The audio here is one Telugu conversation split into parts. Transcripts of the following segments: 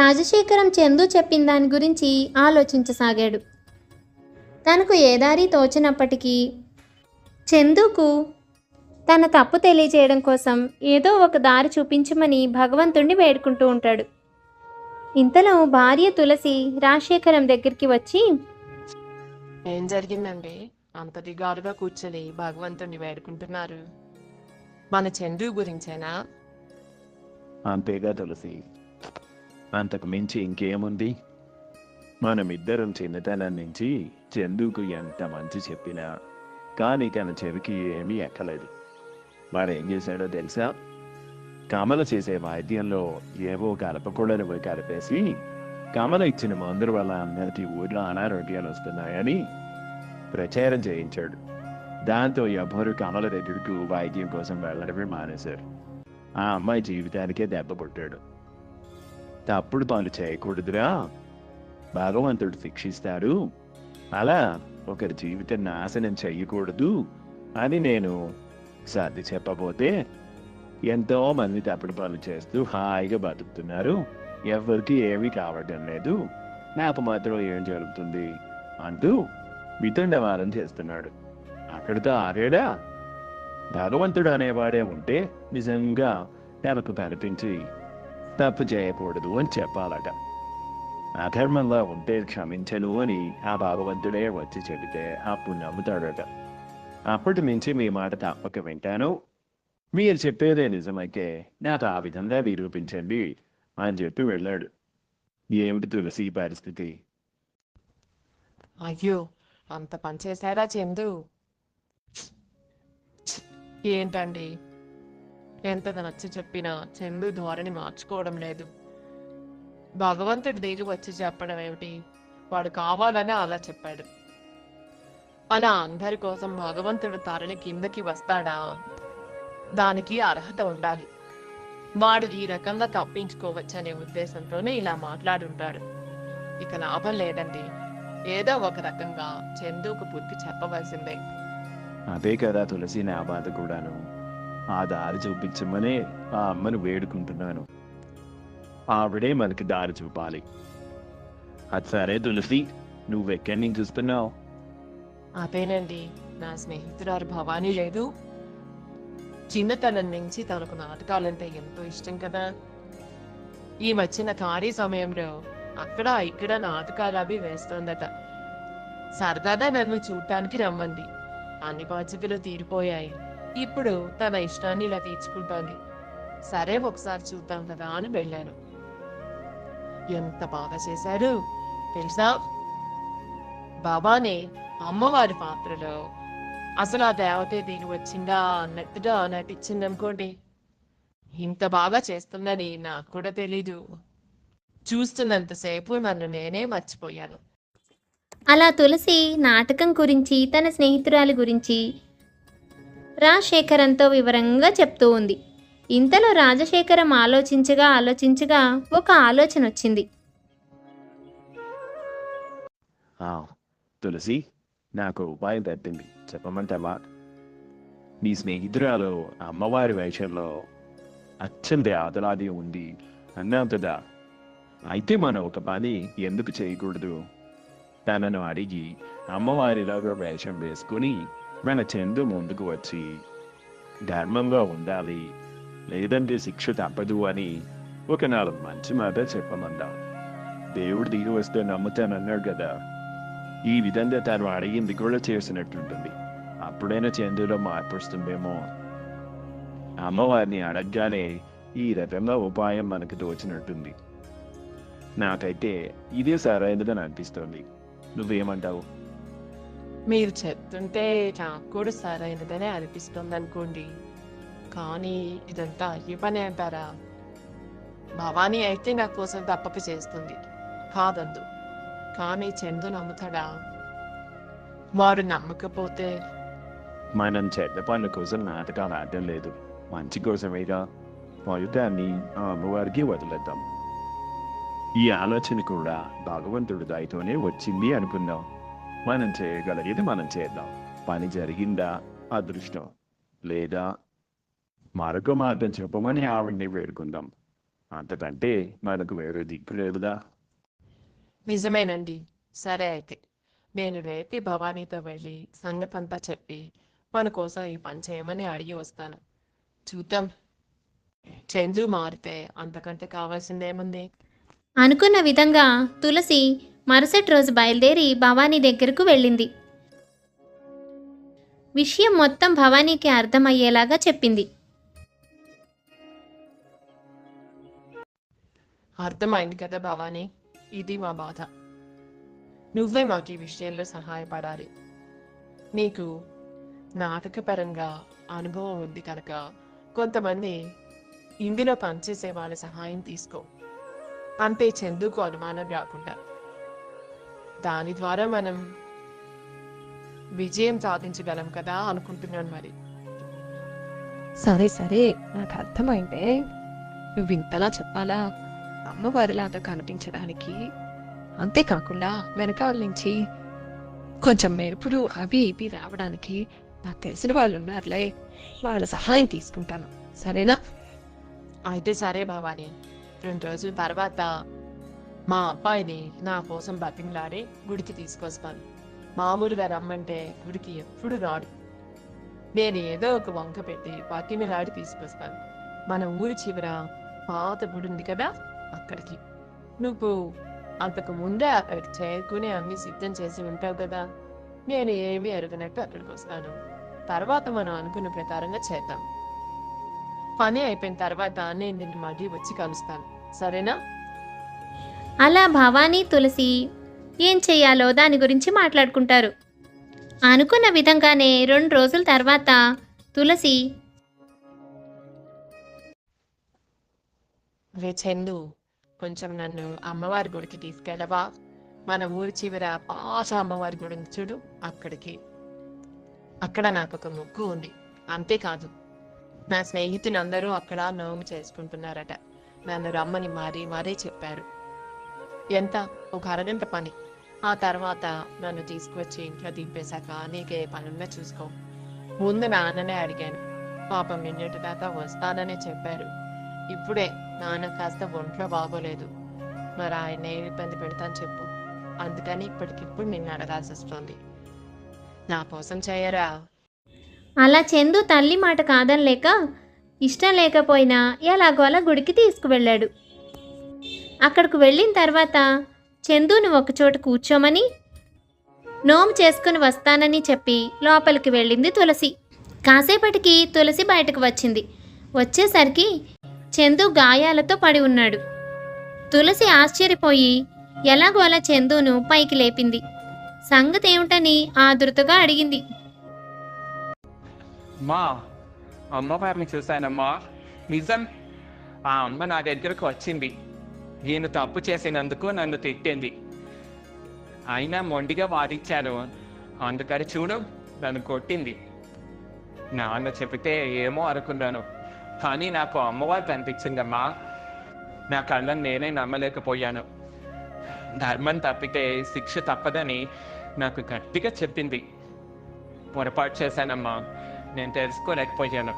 రాజశేఖరం చందు చెప్పిన దాని గురించి ఆలోచించసాగాడు. తనకు ఏ దారి తోచినప్పటికీ చందుకు తన తప్పు తెలియజేయడం కోసం ఏదో ఒక దారి చూపించమని భగవంతుణ్ణి వేడుకుంటూ ఉంటాడు. ఇంతలో భార్య తులసి రాజశేఖరం దగ్గరికి వచ్చి, ఏం జరిగిందండి? అంత దిగారుగా కూర్చొని భగవంతుని వేడుకుంటున్నారు. మన చందు గురించేనా? అంతేగా తులసి, అంతకు మించి ఇంకేముంది? మనమిద్దరం చిన్నతనం నుంచి చందుకు ఎంత మంచి చెప్పినా కానీ తన చెవికి ఏమీ ఎక్కలేదు. వాడేం చేశాడో తెలుసా? కమల చేసే వాయిద్యంలో ఏవో కలపకూడనివి కలిపేసి కమల ఇచ్చిన మందుల వల్ల అందరి ఊర్లో అనారోగ్యాలు వస్తున్నాయని ప్రచారం చేయించాడు. దాంతో ఎవ్వరూ కమల దగ్గరకు వాయిద్యం కోసం వెళ్ళడమే మానేశారు. ఆ అమ్మాయి జీవితానికే దెబ్బ కొట్టాడు. తప్పుడు పనులు చేయకూడదురా, భగవంతుడు శిక్షిస్తాడు, అలా ఒకరి జీవితం నాశనం చెయ్యకూడదు అని నేను సర్ది చెప్పబోతే ఎంతో మంది తప్పుడు పనులు చేస్తూ హాయిగా బతుకుతున్నారు. ఎవరికి ఏమీ కావడం లేదు, నాకు మాత్రం ఏం జరుగుతుంది అంటూ వితండవాదం చేస్తున్నాడు. అక్కడితో ఆరేడా? భగవంతుడు అనేవాడే ఉంటే నిజంగా తనకు కనిపించి తప్పు చేయకూడదు అని చెప్పాలట. అధర్మంలో ఉంటే క్షమించను అని ఆ భగవంతుడే వచ్చి చెబితే అప్పుడు నమ్ముతాడట. అప్పటి నుంచి మీ మాట తప్పక వింటాను, మీరు చెప్పేదే నిజమైతే నాకు ఆ విధంగా నిరూపించండి అని చెప్పి వెళ్ళాడు. ఏమిటి తులసి పరిస్థితి? అయ్యో, అంత పని చేశారా చందు? ఏంటండి, ఎంత నచ్చి చెప్పినా చందు ధోరణి మార్చుకోవడం లేదు. భగవంతుడి దిగి వచ్చి చెప్పడం ఏమిటి? వాడు కావాలని అలా చెప్పాడు. అలా అందరి కోసం భగవంతుడు తరలి కిందకి వస్తాడా? దానికి అర్హత ఉండాలి. వాడు ఈ రకంగా తప్పించుకోవచ్చనే ఉద్దేశంతోనే ఇలా మాట్లాడుంటాడు. ఇక లాభం లేదండి, ఏదో ఒక రకంగా చందుకు బుద్ధి చెప్పవలసిందే. అదే కదా తులసి, నా బాధ కూడాను. ఆ దారి చూపించమనే ఆ అమ్మను వేడుకుంటున్నాను. ఆవిడే మనకి దారి చూపాలి. అది సరే తులసి, నువ్వెక్కడి నుంచి చూస్తున్నావు? అదేనండి, నా స్నేహితురాలు భవానీ లేదు, చిన్నతనం నుంచి తనకు నాటకాలంటే ఎంతో ఇష్టం కదా. ఈ వచ్చిన ఖాళీ సమయంలో అక్కడ ఇక్కడ నాటకాలు అవి వేస్తోందట. సరదాగా నన్ను చూడటానికి రమ్మంది. అన్ని బాధ్యతలు తీరిపోయాయి. ఇప్పుడు తన ఇష్టాన్ని ఇలా తీర్చుకుంటోంది. సరే ఒకసారి చూద్దాం కదా అని వెళ్ళాను. ఎంత బాగా చేశారు తెలుసా? బాబానే అమ్మవారి పాత్రలో అసలు ఆ దేవతే దీని వచ్చిందా అన్నట్టుగా నటించిందనుకోండి. ఇంత బాగా చేస్తుందని నాకు కూడా తెలీదు. చూస్తున్నంతసేపు నన్ను నేనే మర్చిపోయాను. అలా తులసి నాటకం గురించి తన స్నేహితురాలి గురించి రాజశేఖరంతో వివరంగా చెప్తూ ఉంది. ఇంతలో రాజశేఖరం ఆలోచించగా ఒక ఆలోచన వచ్చింది. తులసి, నాకు ఉపాయం తట్టింది, చెప్పమంటావా? నీ స్నేహితురాలు అమ్మవారి వేషంలో అచ్చంతే ఆదలాది ఉంది అన్నాంతదా. అయితే మనం ఒక పని ఎందుకు చేయకూడదు? తనను అడిగి అమ్మవారిలాగా వేషం వేసుకుని మన చందు ముందుకు వచ్చి ధర్మంగా ఉండాలి, లేదంటే శిక్ష తప్పదు అని ఒక 4 మంచి మాట చెప్పమందాం. దేవుడు దిగి వస్తే నమ్ముతానన్నాడు కదా. ఈ విధంగా తను అడిగింది కూడా చేసినట్టుంటుంది. అప్పుడైనా చందులో మార్పు వస్తుందేమో. అమ్మవారిని అడగగానే ఈ రకంగా ఉపాయం మనకు తోచినట్టుంది. నాకైతే ఇదే సరైనదని అనిపిస్తుంది. నువ్వేమంటావు? మీరు చెప్తుంటే నాకు కూడా సరైనదనే అనిపిస్తుంది అనుకోండి. కానీ ఇదంతా అయ్యే పని అంటారా? భవానీ అయితే నా కోసం తప్పక చేస్తుంది, కాదందు. కానీ చందు నమ్ముతాడా? వారు నమ్మకపోతే? మనం చెడ్డ పనుల కోసం నాటకాలు ఆడటం లేదు, మంచి కోసమేగా. ఫలితాన్ని ఆ అమ్మవారికి వదిలేద్దాం. ఈ ఆలోచన కూడా భగవంతుడి దయతోనే వచ్చింది అనుకుందాం. మనం చేయగలిగేది మనం చేద్దాం. పని జరిగిందా అదృష్టం, లేదా మరొక మార్గం చెప్పమని ఆవిడ్ని వేడుకుందాం. అంతకంటే మనకు వేరే దిక్కు లేదుగా. నిజమేనండి. సరే అయితే. నేను రేపే భవానీతో వెళ్ళి సంగతంతా చెప్పి మన కోసం ఈ పని చేయమని అడిగి వస్తాను. చూద్దాం. చందు మారితే అంతకంటే కావాల్సిందేముంది? అనుకున్న విధంగా తులసి మరుసటి రోజు బయలుదేరి భవానీ దగ్గరకు వెళ్ళింది. విషయం మొత్తం భవానీకి అర్థమయ్యేలాగా చెప్పింది. అర్థమైంది కదా భవానీ, ఇది మా బాధ. నువ్వే మాకు ఈ విషయంలో సహాయపడాలి. నీకు నాటకపరంగా అనుభవం ఉంది కనుక కొంతమంది ఇందులో పనిచేసే వాళ్ళ సహాయం తీసుకో. అంతే, చందుకు అనుమానం రాకుండా. దాని ద్వారా మనం విజయం సాధించగలం కదా అనుకుంటున్నాను. మరి సరే సరే, నాకు అర్థమైందే. నువ్వు ఇంతలా చెప్పాలా? అమ్మవారిలాగా కనిపించడానికి, అంతేకాకుండా వెనకాల నుంచి కొంచెం మెరుపులు అవి ఇవి రావడానికి నాకు తెలిసిన వాళ్ళు ఉన్నారులే, వాళ్ళ సహాయం తీసుకుంటాను. సరేనా? అయితే సరే భవానీ. 2 రోజుల తర్వాత మా అబ్బాయిని నా కోసం బతిమలాడి గుడికి తీసుకొస్తాను. మామూలుగా రమ్మంటే గుడికి ఎప్పుడు రాడు. నేను ఏదో ఒక వంక పెట్టి బతిమలాడి తీసుకొస్తాను. మన ఊరి చివర పాత గుడి ఉంది కదా, అక్కడికి. నువ్వు అంతకు ముందే అక్కడికి చేరుకుని అన్ని సిద్ధం చేసి ఉంటావు కదా. నేను ఏమీ అరుగనట్టు అక్కడికి వస్తాను. తర్వాత మనం అనుకున్న ప్రకారంగా చేద్దాం. పని అయిపోయిన తర్వాత నేను నిన్ను మళ్ళీ వచ్చి కలుస్తాను. సరేనా? అలా భవానీ తులసి ఏం చెయ్యాలో దాని గురించి మాట్లాడుకుంటారు. అనుకున్న విధంగానే 2 రోజుల తర్వాత తులసి, రే చందు, కొంచెం నన్ను అమ్మవారి గుడికి తీసుకెళ్ళవా? మన ఊరి చివర పాత అమ్మవారి గుడి ఉంది చూడు, అక్కడికి. అక్కడ నాకు ఒక మొక్కు ఉంది. అంతేకాదు, నా స్నేహితులు అందరూ అక్కడ నోము చేసుకుంటున్నారట. నన్ను రమ్మని మరీ చెప్పారు. ఎంత? ఒక అరగంట పని. ఆ తర్వాత నన్ను తీసుకువచ్చి ఇంట్లో దింపేశాక నీకే పనున్నా చూసుకో. ముందు నాన్ననే అడిగాను. పాపం నిన్నటి దాకా వస్తాననే చెప్పారు. ఇప్పుడే నాన్న కాస్త ఒంట్లో బాగోలేదు. మరి ఆయన ఏ ఇబ్బంది పెడతాను చెప్పు. అందుకని ఇప్పటికిప్పుడు నిన్ను అడగాల్సి వస్తుంది. నా కోసం చేయరా? అలా చందు తల్లి మాట కాదనలేక ఇష్టం లేకపోయినా ఎలాగో అలా గుడికి తీసుకువెళ్ళాడు. అక్కడికి వెళ్ళిన తర్వాత చందుని ఒకచోట కూర్చోమని, నోము చేసుకుని వస్తానని చెప్పి లోపలికి వెళ్ళింది తులసి. కాసేపటికి తులసి బయటకు వచ్చింది. వచ్చేసరికి చందు గాయాలతో పడి ఉన్నాడు. తులసి ఆశ్చర్యపోయి ఎలాగో అలా చందును పైకి లేపింది. సంగతి ఏమిటని ఆదుర్తగా అడిగింది. అమ్మా, అమ్మవారిని చూశానమ్మా. నిజం, ఆ అమ్మ నా దగ్గరకు వచ్చింది. నేను తప్పు చేసినందుకు నన్ను తిట్టింది. అయినా మొండిగా వాదించాను. అందుకని చూడు, నన్ను కొట్టింది. నాన్న చెబితే ఏమో అనుకున్నాను, కానీ నాకు అమ్మవారు కనిపించిందమ్మా. నా కళ్ళని నేనే నమ్మలేకపోయాను. ధర్మం తప్పితే శిక్ష తప్పదని నాకు గట్టిగా చెప్పింది. పొరపాటు చేశానమ్మా, నేను తెలుసుకోలేకపోయాను.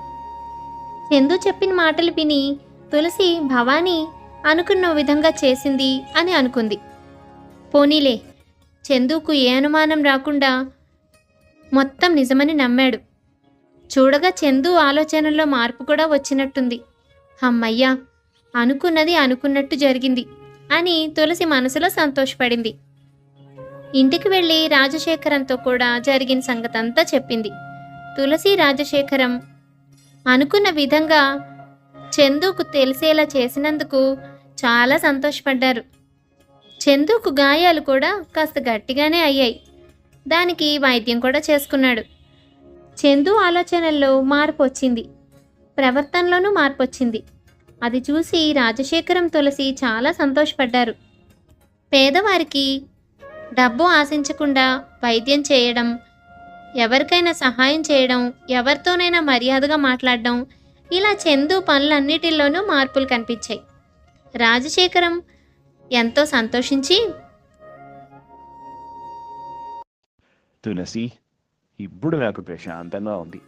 చందు చెప్పిన మాటలు విని తులసి భవానీ అనుకున్న విధంగా చేసింది అని అనుకుంది. పోనీలే, చందుకు ఏ అనుమానం రాకుండా మొత్తం నిజమని నమ్మాడు. చూడగా చందు ఆలోచనల్లో మార్పు కూడా వచ్చినట్టుంది. అమ్మయ్యా, అనుకున్నది అనుకున్నట్టు జరిగింది అని తులసి మనసులో సంతోషపడింది. ఇంటికి వెళ్ళి రాజశేఖరంతో కూడా జరిగిన సంగతంతా చెప్పింది. తులసి రాజశేఖరం అనుకున్న విధంగా చందుకు తెలిసేలా చేసినందుకు చాలా సంతోషపడ్డారు. చందుకు గాయాలు కూడా కాస్త గట్టిగానే అయ్యాయి. దానికి వైద్యం కూడా చేసుకున్నాడు. చందు ఆలోచనల్లో మార్పు వచ్చింది, ప్రవర్తనలోనూ మార్పు వచ్చింది. అది చూసి రాజశేఖరం తులసి చాలా సంతోషపడ్డారు. పేదవారికి డబ్బు ఆశించకుండా వైద్యం చేయడం, ఎవరికైనా సహాయం చేయడం, ఎవరితోనైనా మర్యాదగా మాట్లాడడం, ఇలా చందు పనులన్నిటిలోనూ మార్పులు కనిపించాయి. రాజశేఖరం ఎంతో సంతోషించి, తులసి, ఇప్పుడు నాకు ప్రశాంతంగా ఉంది.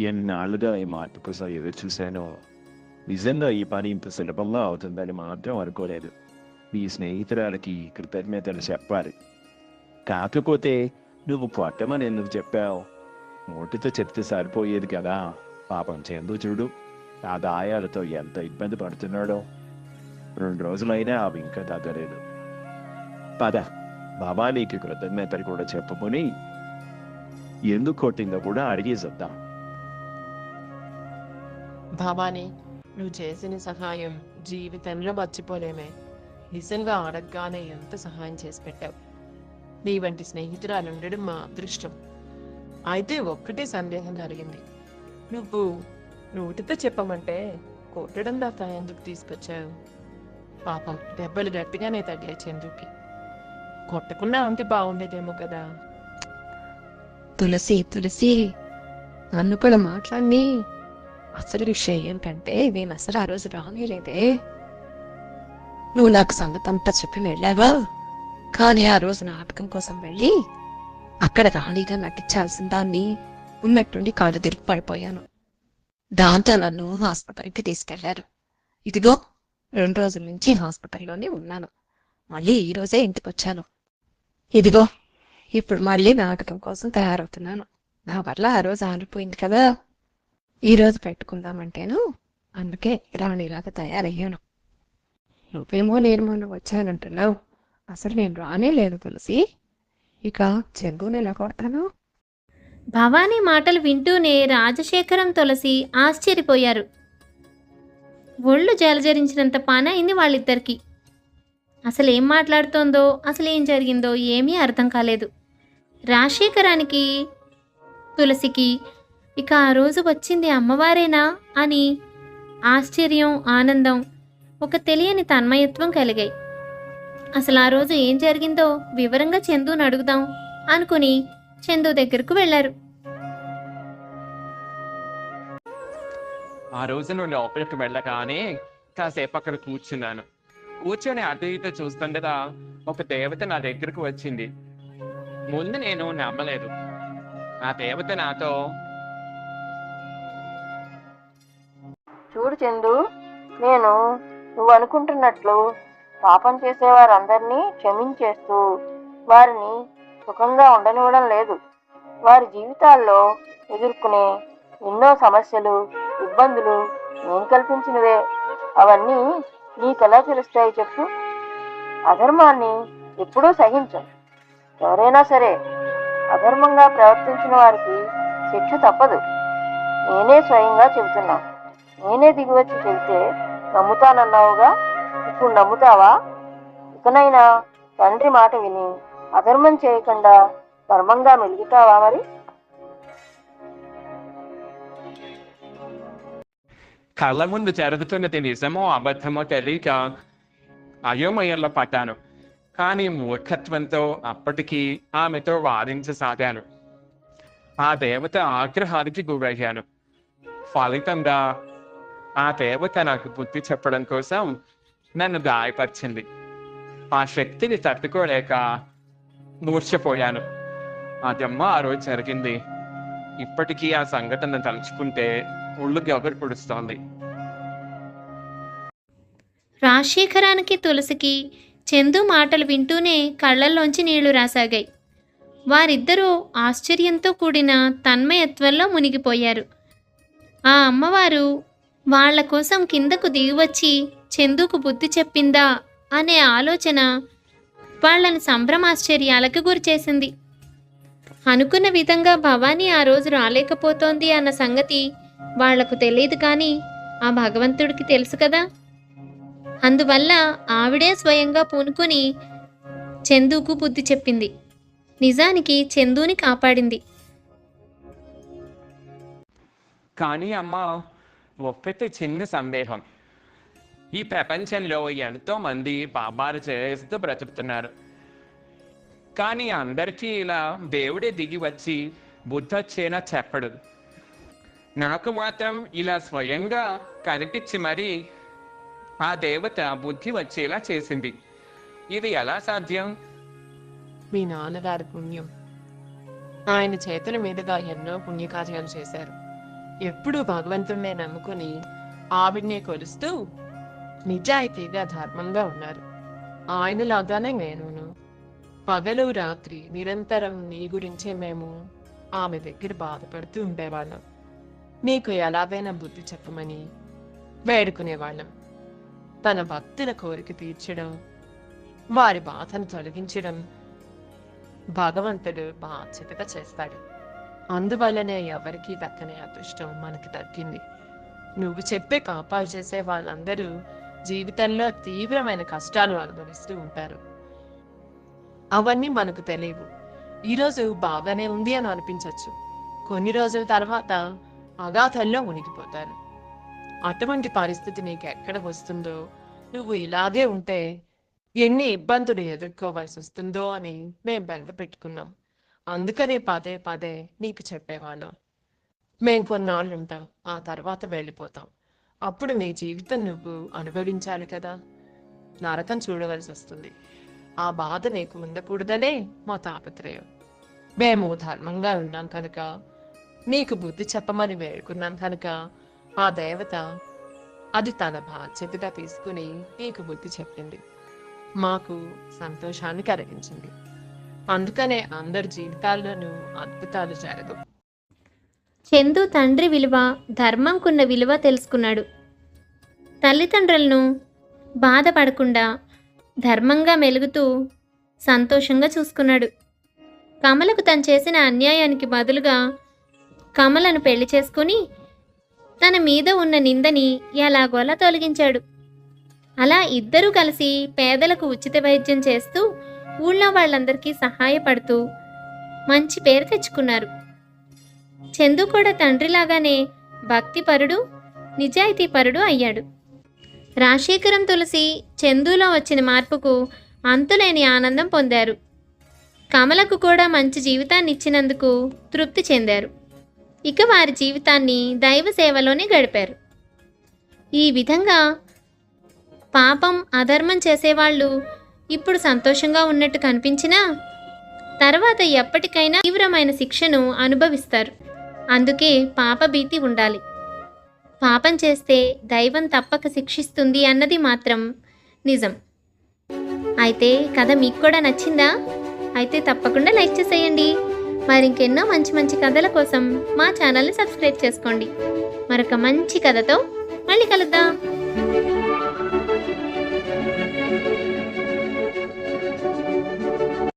ఎన్నాళ్ళుగా ఈ మార్పు కోసం ఎదురు చూశానో. నిజంగా ఈ పని ఇంత సులభంగా అవుతుందని మాత్రం అనుకోలేదు. మీ స్నేహితురాలకి కృతజ్ఞతలు చెప్పాలి. కాకపోతే నువ్వు కొట్టమని ఎందుకు చెప్పావు? నోటితో చెప్తే సరిపోయేది కదా. పాపం చందు చూడు, ఆ గాయాలతో ఎంత ఇబ్బంది పడుతున్నాడో. 2 రోజులైనా అవి ఇంకా తగ్గలేదు. పద, భవానీకి కృతజ్ఞతలు కూడా చెప్పుకొని ఎందుకు కొట్టిందో కూడా అడిగేసొద్దాం. భవానీ, నువ్వు చేసిన సహాయం జీవితంలో మర్చిపోలేమే. నిజంగా అడగగానే ఎంత సహాయం చేసి పెట్టావు. నీ వంటి స్నేహితురాలు ఉండడం మా అదృష్టం. అయితే ఒక్కటే సందేహం కలిగింది. నువ్వు నోటితో చెప్పమంటే కొట్టడం దాకా ఎందుకు తీసుకొచ్చావు? పాపం దెబ్బలు గట్టిగానే తగ్గాయి చందుకి. కొట్టకుండా ఉంటే బాగుండేదేమో కదా. తులసి నన్ను కూడా మాట్లాడి. అసలు విషయం ఏంటంటే నేను అసలు ఆ రోజు రానేలేదే. నువ్వు నాకు సంగతి అంతా చెప్పి వెళ్ళావా? కానీ ఆ రోజు నాటకం కోసం వెళ్ళి అక్కడ రాణిగా నటించాల్సిన దాన్ని ఉన్నట్టుండి కాళ్ళు తిరిగి పడిపోయాను. దాంతో నన్ను హాస్పిటల్కి తీసుకెళ్లారు. ఇదిగో 2 రోజుల నుంచి హాస్పిటల్లోనే ఉన్నాను. మళ్ళీ ఈ రోజే ఇంటికి వచ్చాను. ఇదిగో ఇప్పుడు మళ్ళీ నాటకం కోసం తయారవుతున్నాను. నా వల్ల ఆ రోజు ఆరిపోయింది కదా, ఈ రోజు పెట్టుకుందామంటేను అందుకే రాణిలాగా తయారయ్యాను. నువ్వేమో నేను వచ్చానంటున్నావు. అసలు నేను రానే లేదు తులసి. ఇక చందుని ఎలా కొడతాను? భవానీ మాటలు వింటూనే రాజశేఖరం, తులసి ఆశ్చర్యపోయారు. ఒళ్ళు జలజరించినంత పని అయింది వాళ్ళిద్దరికీ. అసలు ఏం మాట్లాడుతోందో, అసలు ఏం జరిగిందో ఏమీ అర్థం కాలేదు. రాజశేఖరానికి, తులసికి ఇక ఆ రోజు వచ్చింది అమ్మవారేనా అని ఆశ్చర్యం, ఆనందం, ఒక తెలియని తన్మయత్వం కలిగాయి. అసలు ఆ రోజు ఏం జరిగిందో వివరంగా చందుని అడుగుదాం అనుకుని చందు దగ్గరకు వెళ్ళారు. ఆ రోజు నువ్వు లోపలికి వెళ్ళగానే కాసేపు అక్కడ కూర్చున్నాను. కూర్చొని అటు ఇటు చూస్తుండగా ఒక దేవత నా దగ్గరకు వచ్చింది. ముందు నేను నమ్మలేదు. ఆ దేవత నాతో, చూడు చందు, నేను నువ్వు అనుకుంటున్నట్లు పాపం చేసేవారందరినీ క్షమించేస్తూ వారిని సుఖంగా ఉండనివ్వడం లేదు. వారి జీవితాల్లో ఎదుర్కొనే ఎన్నో సమస్యలు, ఇబ్బందులు నేను కల్పించినవే. అవన్నీ నీకెలా తెలుస్తాయి చెప్పు? అధర్మాన్ని ఎప్పుడూ సహించం. ఎవరైనా సరే అధర్మంగా ప్రవర్తించిన వారికి శిక్ష తప్పదు. నేనే స్వయంగా చెబుతున్నా. నేనే దిగివచ్చి చెబితే నమ్ముతానన్నావుగా, ఇప్పుడు నమ్ముతావా? ఇకనైనా తండ్రి మాట విని అధర్మం చేయకుండా ధర్మంగా మెలుగుతావా? మరి కళ్ళ ముందు జరుగుతున్నది నిజమో అబద్ధమో తెలియక అయోమయంలో పడ్డాను. కానీ మూర్ఖత్వంతో అప్పటికి ఆమెతో వాదించసాగాను. ఆ దేవత ఆగ్రహానికి గురయ్యాను. ఫలితంగా ఆ దేవత నాకు బుద్ధి చెప్పడం కోసం నన్ను గాయపరిచింది. ఆ శక్తిని తట్టుకోలేక మూర్ఛపోయాను. అదమ్మా ఆ రోజు జరిగింది. ఇప్పటికీ ఆ సంఘటన తలుచుకుంటే ఒళ్ళు గబరు పొడుస్తోంది. రాజశేఖరానికి, తులసికి చందు మాటలు వింటూనే కళ్ళల్లోంచి నీళ్లు రాసాగాయి. వారిద్దరూ ఆశ్చర్యంతో కూడిన తన్మయత్వంలో మునిగిపోయారు. ఆ అమ్మవారు వాళ్ల కోసం కిందకు దిగివచ్చి చందుకు బుద్ధి చెప్పిందా అనే ఆలోచన వాళ్లను సంభ్రమాశ్చర్యాలకు గురిచేసింది. అనుకున్న విధంగా భవానీ ఆ రోజు రాలేకపోతోంది అన్న సంగతి వాళ్లకు తెలియదు, కానీ ఆ భగవంతుడికి తెలుసు కదా. అందువల్ల ఆవిడే స్వయంగా పూనుకొని చందుకు బుద్ధి చెప్పింది. నిజానికి చందుని కాపాడింది. కానీ అమ్మ, ఒక్కటి చిన్న సందేహం. ఈ ప్రపంచంలో ఎంతో మంది పాపాలు చేస్తూ బ్రతుకుతున్నారు. కానీ అందరికీ ఇలా దేవుడే దిగి వచ్చి బుద్ధి వచ్చేనా చెప్పడు. నాకు మాత్రం ఇలా స్వయంగా కనిపించి మరీ ఆ దేవత బుద్ధి వచ్చేలా చేసింది. ఇది ఎలా సాధ్యం? మీ నాన్నగారి పుణ్యం. ఆయన చేతుల మీదుగా ఎన్నో పుణ్యకార్యాలు చేశారు. ఎప్పుడూ భగవంతుడినే నమ్ముకుని ఆవిడ్నే కొలుస్తూ నిజాయితీగా ధర్మంగా ఉన్నారు. ఆయనలాగానే నేనును. పగలు రాత్రి నిరంతరం నీ గురించే మేము ఆమె దగ్గర బాధపడుతూ ఉండేవాళ్ళం. నీకు ఎలాగైనా బుద్ధి చెప్పమని వేడుకునేవాళ్ళం. తన భక్తుల కోరిక తీర్చడం, వారి బాధను తొలగించడం భగవంతుడు బాధ్యతగా చేస్తాడు. అందువల్లనే ఎవరికీ దక్కనే అదృష్టం మనకి దక్కింది. నువ్వు చెప్పే కాపాడు చేసే వాళ్ళందరూ జీవితంలో తీవ్రమైన కష్టాలు అనుభవిస్తూ ఉంటారు. అవన్నీ మనకు తెలియవు. ఈరోజు బాగానే ఉంది అని అనిపించవచ్చు, కొన్ని రోజుల తర్వాత అగాధంలో మునిగిపోతారు. అటువంటి పరిస్థితి నీకు ఎక్కడ వస్తుందో, నువ్వు ఇలాగే ఉంటే ఎన్ని ఇబ్బందులు ఎదుర్కోవాల్సి వస్తుందో అని మేం బెంగ పెట్టుకున్నాం. అందుకనే పదే పదే నీకు చెప్పేవాళ్ళం. మేం కొన్నాళ్ళు ఉంటాం, ఆ తర్వాత వెళ్ళిపోతాం. అప్పుడు నీ జీవితం నువ్వు అనుభవించాలి కదా, నరకం చూడవలసి వస్తుంది. ఆ బాధ నీకు ఉండకూడదనే మా తాపత్రయం. మేము ధర్మంగా ఉన్నాం కనుక, నీకు బుద్ధి చెప్పమని వేడుకున్నాం కనుక, ఆ దేవత అది తన బాధ్యతగా తీసుకుని నీకు బుద్ధి చెప్పింది. మాకు సంతోషాన్ని కలిగించింది. అందుకనే అందరి జీవితాల్లోనూ అద్భుతాలు జరగవు. చందు తండ్రి విలువ, ధర్మంకున్న విలువ తెలుసుకున్నాడు. తల్లిదండ్రులను బాధపడకుండా ధర్మంగా మెలుగుతూ సంతోషంగా చూసుకున్నాడు. కమలకు తను చేసిన అన్యాయానికి బదులుగా కమలను పెళ్లి చేసుకుని తన మీద ఉన్న నిందని ఎలాగోలా తొలగించాడు. అలా ఇద్దరూ కలిసి పేదలకు ఉచిత వైద్యం చేస్తూ ఊళ్ళో వాళ్ళందరికీ సహాయపడుతూ మంచి పేరు తెచ్చుకున్నారు. చందు కూడా తండ్రిలాగానే భక్తిపరుడు, నిజాయితీపరుడు అయ్యాడు. రాజశేఖరం, తులసి చందులో వచ్చిన మార్పుకు అంతులేని ఆనందం పొందారు. కమలకు కూడా మంచి జీవితాన్ని ఇచ్చినందుకు తృప్తి చెందారు. ఇక వారి జీవితాన్ని దైవ సేవలోనే గడిపారు. ఈ విధంగా పాపం, అధర్మం చేసేవాళ్ళు ఇప్పుడు సంతోషంగా ఉన్నట్టు కనిపించినా తర్వాత ఎప్పటికైనా తీవ్రమైన శిక్షను అనుభవిస్తారు. అందుకే పాపభీతి ఉండాలి. పాపం చేస్తే దైవం తప్పక శిక్షిస్తుంది అన్నది మాత్రం నిజం. అయితే కథ మీకు కూడా నచ్చిందా? అయితే తప్పకుండా లైక్ చేసేయండి. మరింకెన్నో మంచి మంచి కథల కోసం మా ఛానల్ని సబ్స్క్రైబ్ చేసుకోండి. మరొక మంచి కథతో మళ్ళీ కలుద్దాం.